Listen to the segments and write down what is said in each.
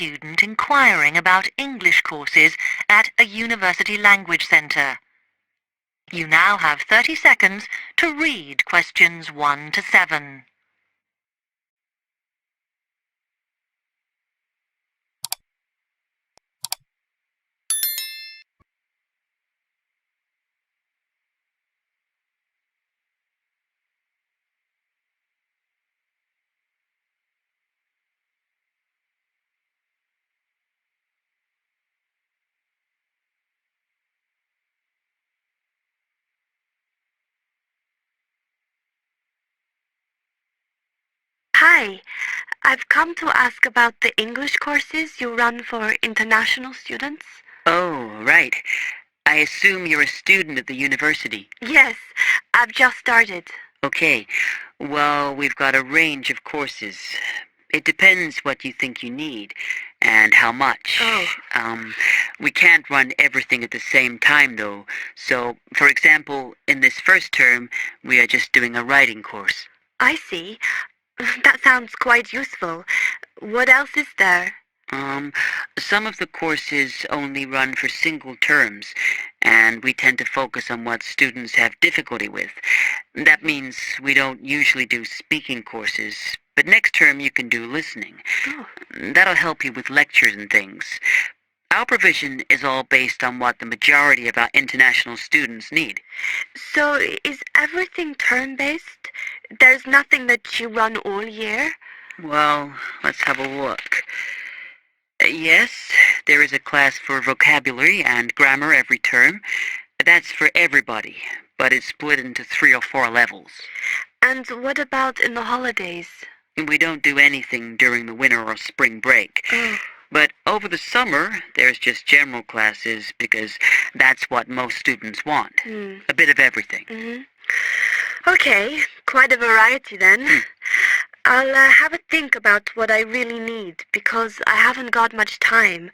student inquiring about English courses at a university language centre. You now have 30 seconds to read questions 1 to 7. Hi, I've come to ask about the English courses you run for international students. Oh, right. I assume you're a student at the university. Yes, I've just started. Okay. Well, we've got a range of courses. It depends what you think you need and how much. Oh. We can't run everything at the same time, though. So, for example, in this first term, we are just doing a writing course. I see. That sounds quite useful. What else is there? Some of the courses only run for single terms, and we tend to focus on what students have difficulty with. That means we don't usually do speaking courses, but next term you can do listening. Oh. That'll help you with lectures and things. Our provision is all based on what the majority of our international students need. So is everything term-based? There's nothing that you run all year? Well, let's have a look. Yes, there is a class for vocabulary and grammar every term. That's for everybody, but it's split into 3 or 4 levels. And what about in the holidays? We don't do anything during the winter or spring break. Oh. But over the summer, there's just general classes because that's what most students want. A bit of everything. Mm-hmm. Okay, quite a variety then. I'll have a think about what I really need because I haven't got much time.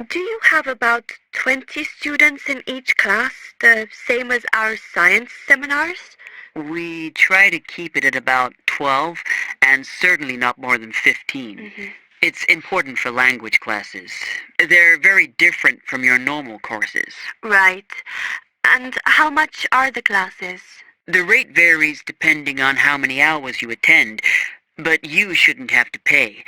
Do you have about 20 students in each class, the same as our science seminars? We try to keep it at about 12, and certainly not more than 15. Mm-hmm. It's important for language classes. They're very different from your normal courses. Right. And how much are the classes? The rate varies depending on how many hours you attend, but you shouldn't have to pay.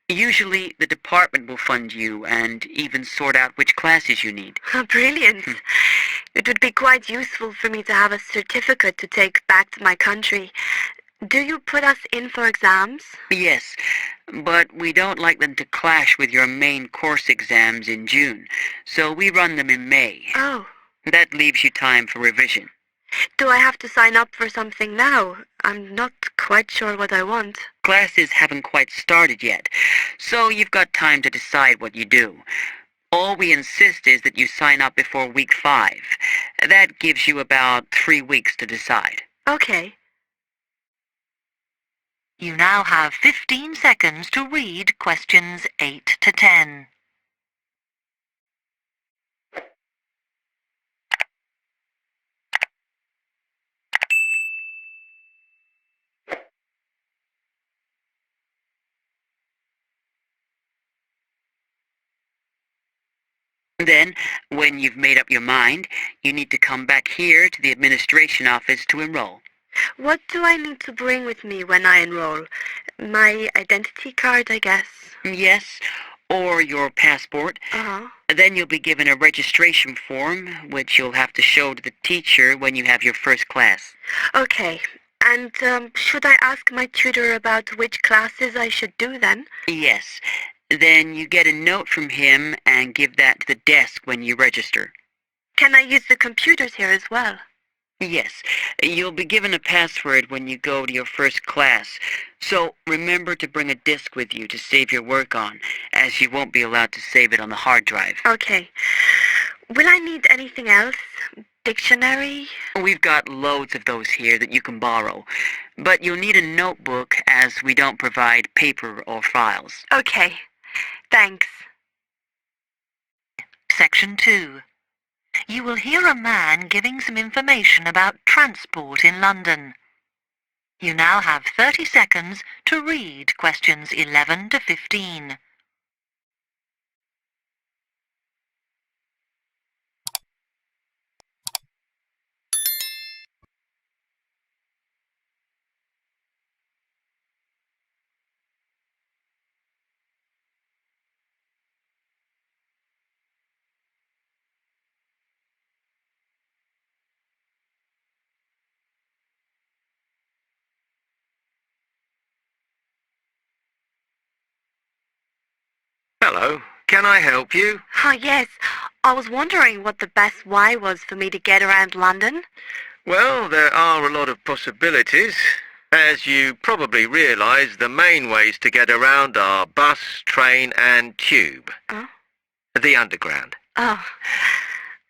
Usually, the department will fund you and even sort out which classes you need. Brilliant. It would be quite useful for me to have a certificate to take back to my country. Do you put us in for exams? Yes, but we don't like them to clash with your main course exams in June, so we run them in May. Oh. That leaves you time for revision. Do I have to sign up for something now? I'm not quite sure what I want. Classes haven't quite started yet, so you've got time to decide what you do. All we insist is that you sign up before week 5. That gives you about 3 weeks to decide. Okay. You now have 15 seconds to read questions 8 to 10. Then, when you've made up your mind, you need to come back here to the administration office to enroll. What do I need to bring with me when I enroll? My identity card, I guess. Yes, or your passport. Uh-huh. Then you'll be given a registration form, which you'll have to show to the teacher when you have your first class. Okay. And should I ask my tutor about which classes I should do then? Yes. Then you get a note from him and give that to the desk when you register. Can I use the computers here as well? Yes. You'll be given a password when you go to your first class, so remember to bring a disk with you to save your work on, as you won't be allowed to save it on the hard drive. Okay. Will I need anything else? Dictionary? We've got loads of those here that you can borrow, but you'll need a notebook as we don't provide paper or files. Okay. Thanks. Section 2. You will hear a man giving some information about transport in London. You now have 30 seconds to read questions 11 to 15. Hello. Can I help you? Oh, yes. I was wondering what the best way was for me to get around London. Well, there are a lot of possibilities. As you probably realise, the main ways to get around are bus, train and tube. Oh? The underground. Oh.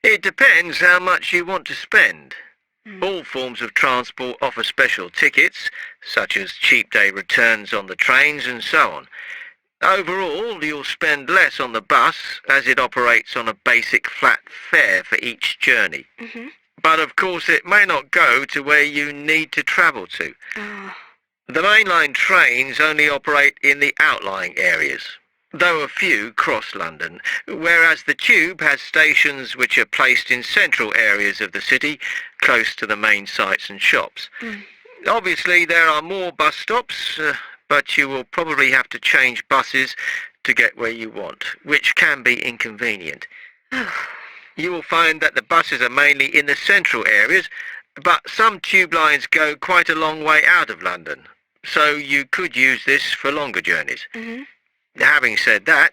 It depends how much you want to spend. Mm. All forms of transport offer special tickets, such as cheap day returns on the trains and so on. Overall, you'll spend less on the bus as it operates on a basic flat fare for each journey. Mm-hmm. But of course it may not go to where you need to travel to. Oh. The mainline trains only operate in the outlying areas, though a few cross London, whereas the tube has stations which are placed in central areas of the city, close to the main sites and shops. Mm. Obviously there are more bus stops, but you will probably have to change buses to get where you want, which can be inconvenient. You will find that the buses are mainly in the central areas, but some tube lines go quite a long way out of London, so you could use this for longer journeys. Mm-hmm. Having said that,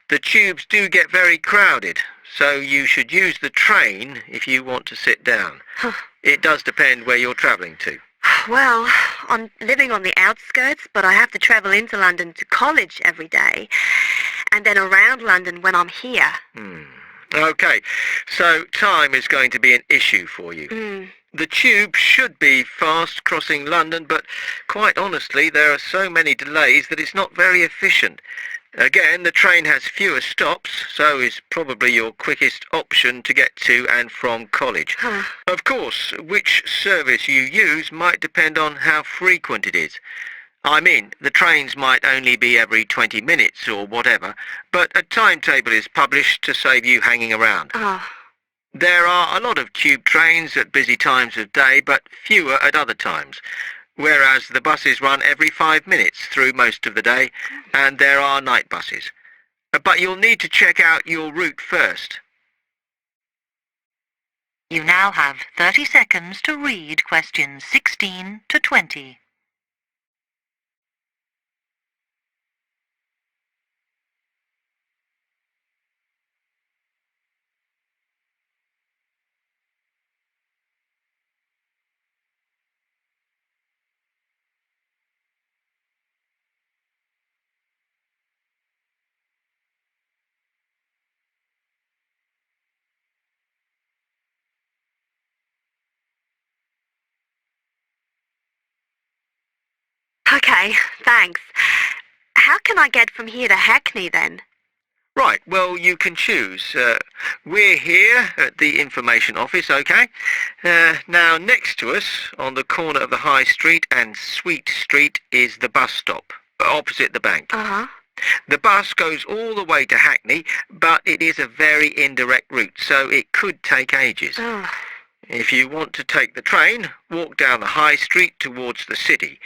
the tubes do get very crowded, so you should use the train if you want to sit down. It does depend where you're travelling to. Well, I'm living on the outskirts, but I have to travel into London to college every day, and then around London when I'm here. Okay, so time is going to be an issue for you. Mm. The tube should be fast crossing London, but quite honestly, there are so many delays that it's not very efficient. Again, the train has fewer stops, so is probably your quickest option to get to and from college. Huh. Of course, which service you use might depend on how frequent it is. I mean, the trains might only be every 20 minutes or whatever, but a timetable is published to save you hanging around. Oh. There are a lot of tube trains at busy times of day, but fewer at other times, whereas the buses run every 5 minutes through most of the day, and there are night buses. But you'll need to check out your route first. You now have 30 seconds to read questions 16 to 20. Okay, thanks. How can I get from here to Hackney then? Right, well, you can choose. We're here at the information office, okay? Now, next to us, on the corner of the High Street and Sweet Street, is the bus stop, opposite the bank. Uh-huh. The bus goes all the way to Hackney, but it is a very indirect route, so it could take ages. Oh. If you want to take the train, walk down the High Street towards the city,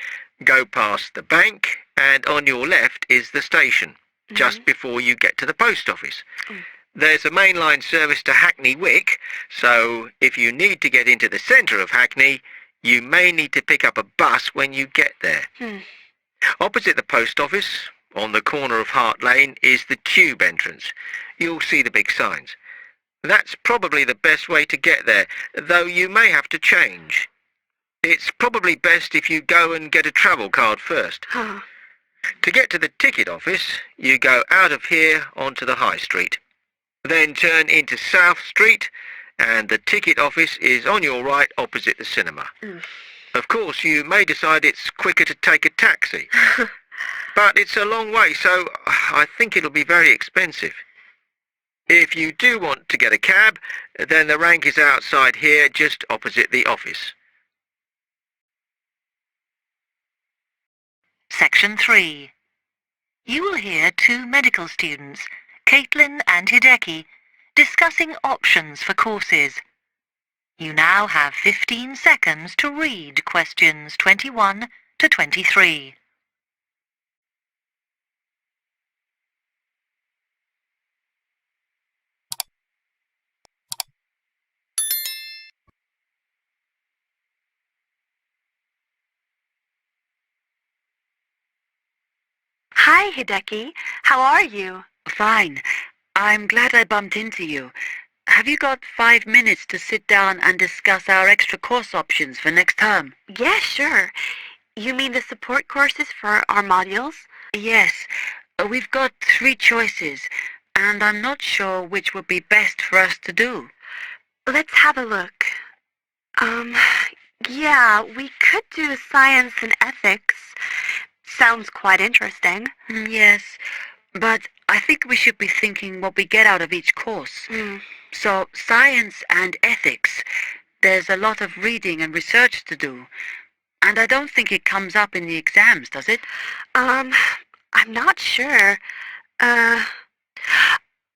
go past the bank, and on your left is the station, just before you get to the post office. There's a mainline service to Hackney Wick, so if you need to get into the centre of Hackney, you may need to pick up a bus when you get there. Opposite the post office, on the corner of Hart Lane, is the tube entrance. You'll see the big signs. That's probably the best way to get there, though you may have to change. It's probably best if you go and get a travel card first. Oh. To get to the ticket office, you go out of here onto the High Street. Then turn into South Street, and the ticket office is on your right opposite the cinema. Of course, you may decide it's quicker to take a taxi. But it's a long way, so I think it'll be very expensive. If you do want to get a cab, then the rank is outside here, just opposite the office. Section 3. You will hear two medical students, Caitlin and Hideki, discussing options for courses. You now have 15 seconds to read questions 21 to 23. Hi, Hideki. How are you? Fine. I'm glad I bumped into you. Have you got 5 minutes to sit down and discuss our extra course options for next term? Yeah, sure. You mean the support courses for our modules? Yes. We've got 3 choices, and I'm not sure which would be best for us to do. Let's have a look. Um, yeah, we could do science and ethics. Sounds quite interesting. Yes, but I think we should be thinking what we get out of each course. So, science and ethics, there's a lot of reading and research to do. And I don't think it comes up in the exams, does it? I'm not sure. Oh,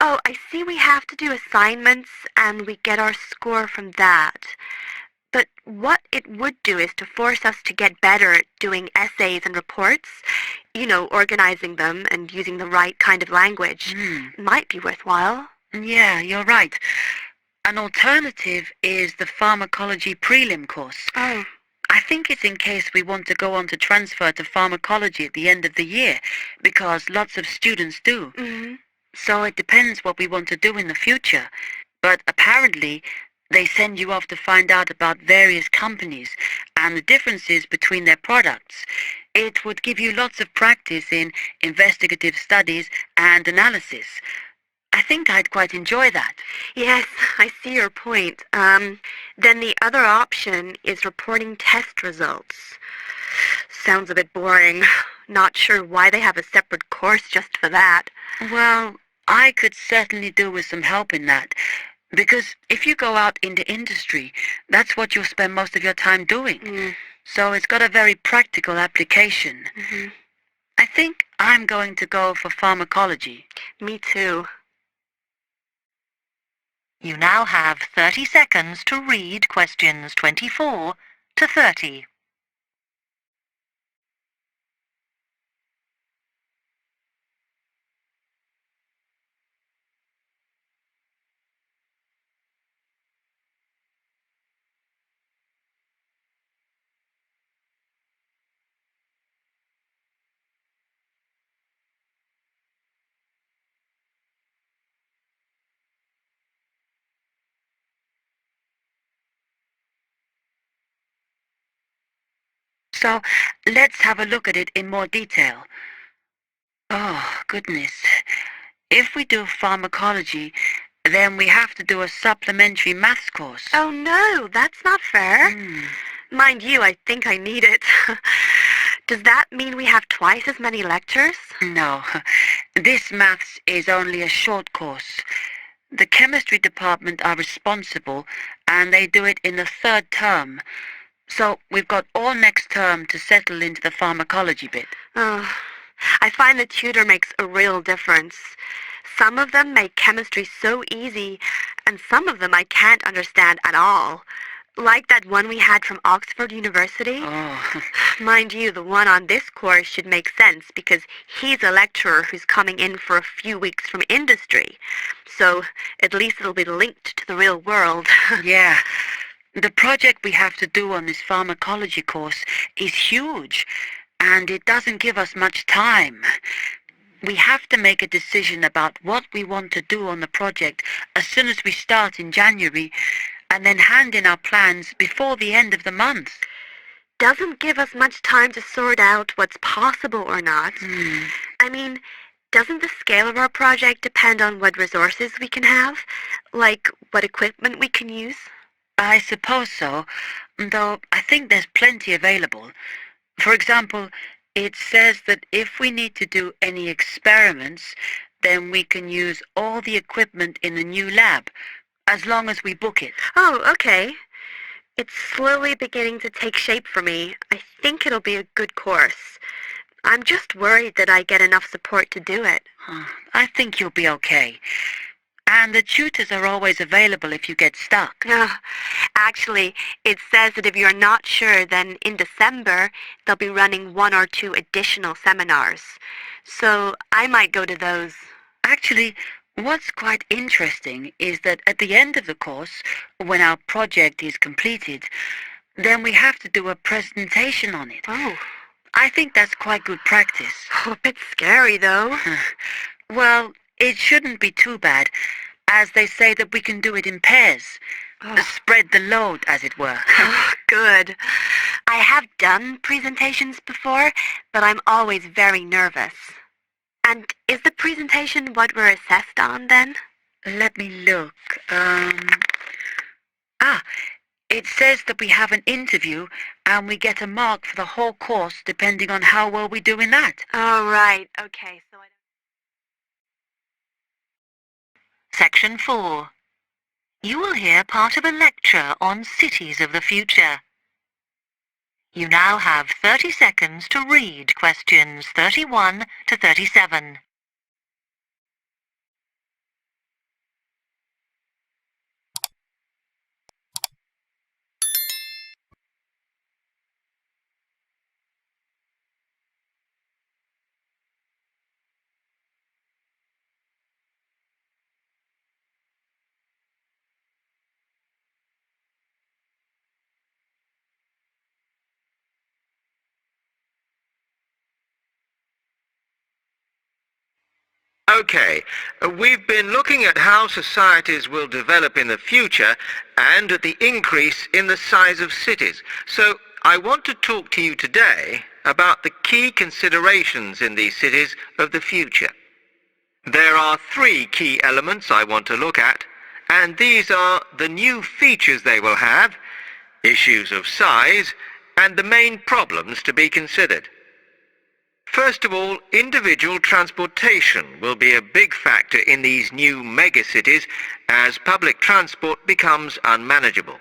I see we have to do assignments and we get our score from that. But what it would do is to force us to get better at doing essays and reports, organizing them and using the right kind of language. Might be worthwhile. Yeah, you're right. An alternative is the pharmacology prelim course. Oh. I think it's in case we want to go on to transfer to pharmacology at the end of the year, because lots of students do. So it depends what we want to do in the future. But apparently, they send you off to find out about various companies and the differences between their products. It would give you lots of practice in investigative studies and analysis. I think I'd quite enjoy that. Yes, I see your point. Then the other option is reporting test results. Sounds a bit boring. Not sure why they have a separate course just for that. Well, I could certainly do with some help in that. Because if you go out into industry, that's what you'll spend most of your time doing. So it's got a very practical application. I think I'm going to go for pharmacology. Me too. You now have 30 seconds to read questions 24 to 30. So let's have a look at it in more detail. Oh, goodness. If we do pharmacology, then we have to do a supplementary maths course. Oh no, that's not fair. Mind you, I think I need it. Does that mean we have twice as many lectures? No, this maths is only a short course. The chemistry department are responsible, and they do it in the 3rd term. So we've got all next term to settle into the pharmacology bit. Oh, I find the tutor makes a real difference. Some of them make chemistry so easy, and some of them I can't understand at all. Like that one we had from Oxford University. Oh. Mind you, the one on this course should make sense because he's a lecturer who's coming in for a few weeks from industry. So at least it'll be linked to the real world. Yeah. The project we have to do on this pharmacology course is huge, and it doesn't give us much time. We have to make a decision about what we want to do on the project as soon as we start in January, and then hand in our plans before the end of the month. Doesn't give us much time to sort out what's possible or not. I mean, doesn't the scale of our project depend on what resources we can have? Like what equipment we can use? I suppose so, though I think there's plenty available. For example, it says that if we need to do any experiments, then we can use all the equipment in the new lab, as long as we book it. Oh, okay. It's slowly beginning to take shape for me. I think it'll be a good course. I'm just worried that I get enough support to do it. I think you'll be okay. And the tutors are always available if you get stuck. Actually, it says that if you're not sure, then in December, they'll be running 1 or 2 additional seminars. So I might go to those. Actually, what's quite interesting is that at the end of the course, when our project is completed, then we have to do a presentation on it. Oh. I think that's quite good practice. A bit scary, though. Well, It shouldn't be too bad, as they say that we can do it in pairs. Spread the load, as it were. Oh, good. I have done presentations before, but I'm always very nervous. And is the presentation what we're assessed on, then? Let me look. It says that we have an interview and we get a mark for the whole course depending on how well we do in that. Oh, right. Okay, so Section 4. You will hear part of a lecture on cities of the future. You now have 30 seconds to read questions 31 to 37. Okay, we've been looking at how societies will develop in the future and at the increase in the size of cities. So I want to talk to you today about the key considerations in these cities of the future. There are three key elements I want to look at, and these are the new features they will have, issues of size, and the main problems to be considered. First of all, individual transportation will be a big factor in these new megacities as public transport becomes unmanageable.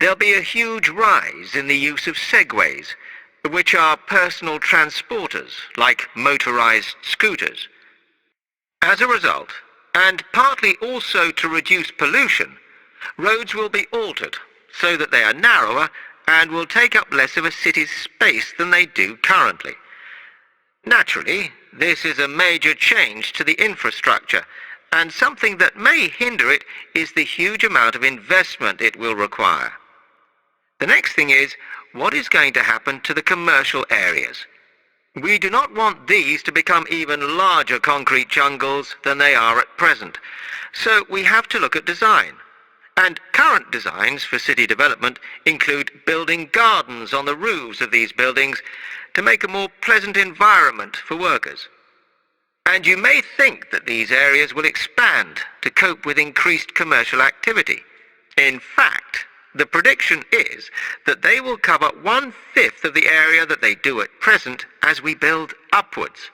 There'll be a huge rise in the use of segways, which are personal transporters like motorized scooters. As a result, and partly also to reduce pollution, roads will be altered so that they are narrower and will take up less of a city's space than they do currently. Naturally, this is a major change to the infrastructure, and something that may hinder it is the huge amount of investment it will require. The next thing is, what is going to happen to the commercial areas? We do not want these to become even larger concrete jungles than they are at present, so we have to look at design. And current designs for city development include building gardens on the roofs of these buildings to make a more pleasant environment for workers. And you may think that these areas will expand to cope with increased commercial activity. In fact, the prediction is that they will cover 1/5 of the area that they do at present as we build upwards.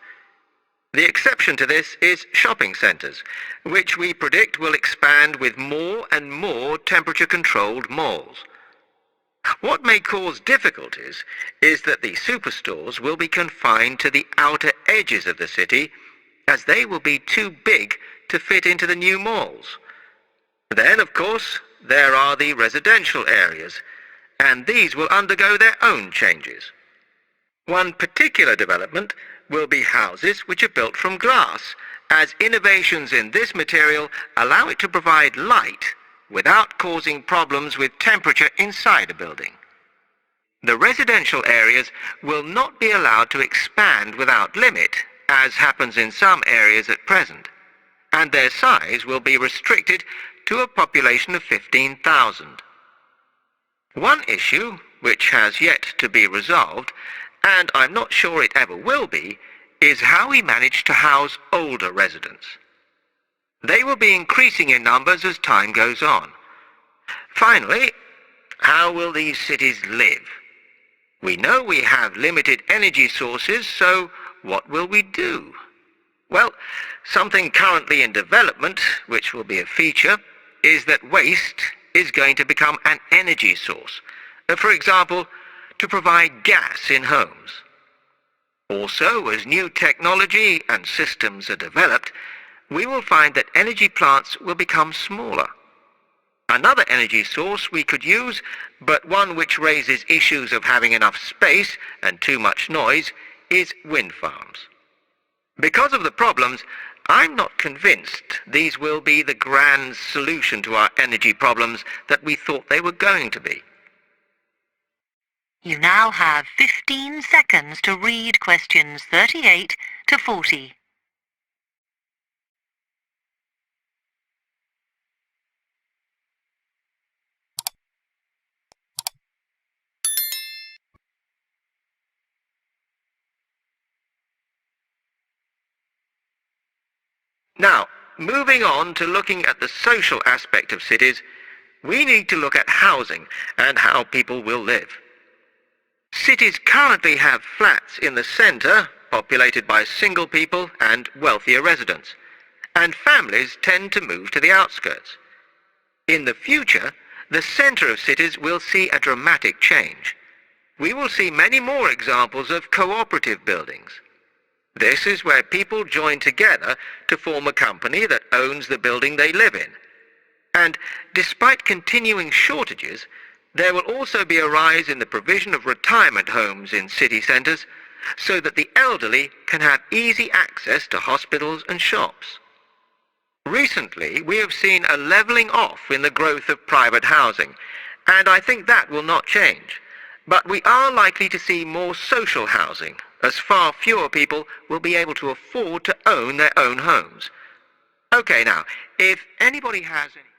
The exception to this is shopping centres, which we predict will expand with more and more temperature-controlled malls. What may cause difficulties is that the superstores will be confined to the outer edges of the city, as they will be too big to fit into the new malls. Then, of course, there are the residential areas, and these will undergo their own changes. One particular development will be houses which are built from glass, as innovations in this material allow it to provide light without causing problems with temperature inside a building. The residential areas will not be allowed to expand without limit, as happens in some areas at present, and their size will be restricted to a population of 15,000. One issue, which has yet to be resolved, and I'm not sure it ever will be, is how we manage to house older residents. They will be increasing in numbers as time goes on. Finally, how will these cities live? We know we have limited energy sources, so what will we do? Well, something currently in development, which will be a feature, is that waste is going to become an energy source. For example, to provide gas in homes. Also, as new technology and systems are developed, we will find that energy plants will become smaller. Another energy source we could use, but one which raises issues of having enough space and too much noise, is wind farms. Because of the problems, I'm not convinced these will be the grand solution to our energy problems that we thought they were going to be. You now have 15 seconds to read questions 38 to 40. Now, moving on to looking at the social aspect of cities, we need to look at housing and how people will live. Cities currently have flats in the centre, populated by single people and wealthier residents, and families tend to move to the outskirts. In the future, the centre of cities will see a dramatic change. We will see many more examples of cooperative buildings. This is where people join together to form a company that owns the building they live in. And despite continuing shortages, there will also be a rise in the provision of retirement homes in city centres so that the elderly can have easy access to hospitals and shops. Recently, we have seen a levelling off in the growth of private housing, and I think that will not change. But we are likely to see more social housing, as far fewer people will be able to afford to own their own homes. Okay, now, if anybody has any